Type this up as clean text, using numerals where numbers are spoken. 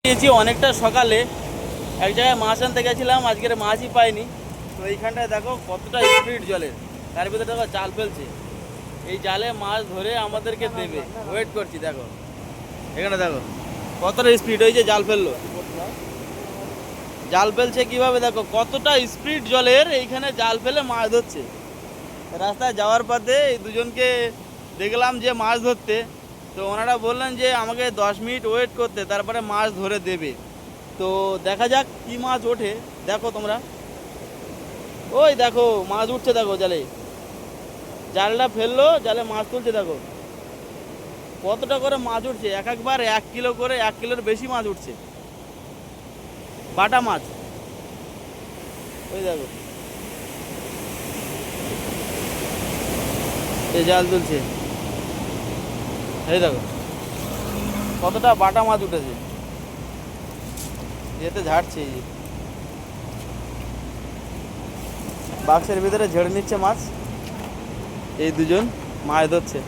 গিয়েছি অনেকটা সকালে, এক জায়গায় মাছ আনতে গেছিলাম, আজকের মাছই পাইনি। তো এইখানটায় দেখো কতটা স্পিড জলের, তার ভিতরে দেখো জাল ফেলছে। এই জালে মাছ ধরে আমাদেরকে দেবে, ওয়েট করছি। দেখো এখানে দেখো কতটা স্পিড, ওই যে জাল ফেললো, জাল ফেলছে কিভাবে দেখো, কতটা স্পিড জলের। এইখানে জাল ফেলে মাছ ধরছে। রাস্তায় যাওয়ার পথে এই দুজনকে দেখলাম যে মাছ ধরতে, তো ওনারা বললেন যে আমাকে 10 মিনিট ওয়েট করতে, তারপরে মাছ ধরে দেবে। তো দেখা যাক কি মাছ ওঠে। দেখো তোমরা, ওই দেখো মাছ উঠছে, দেখো জালে, জালটা ফেললো, জালে মাছ তুলছে। দেখো কতটা করে মাছ উঠছে, এক একবার 1 কিলো করে, 1 কিলোর বেশি মাছ উঠছে, বাটা মাছ। ওই দেখো এই জাল তুলছে, এই দেখো কতটা বাটা মাছ উঠেছে, এতে ঝাড়ছে। এই যে বাক্সের ভিতরে ঝেড়ে নিচ্ছে মাছ, এই দুজন মাছ ধরছে।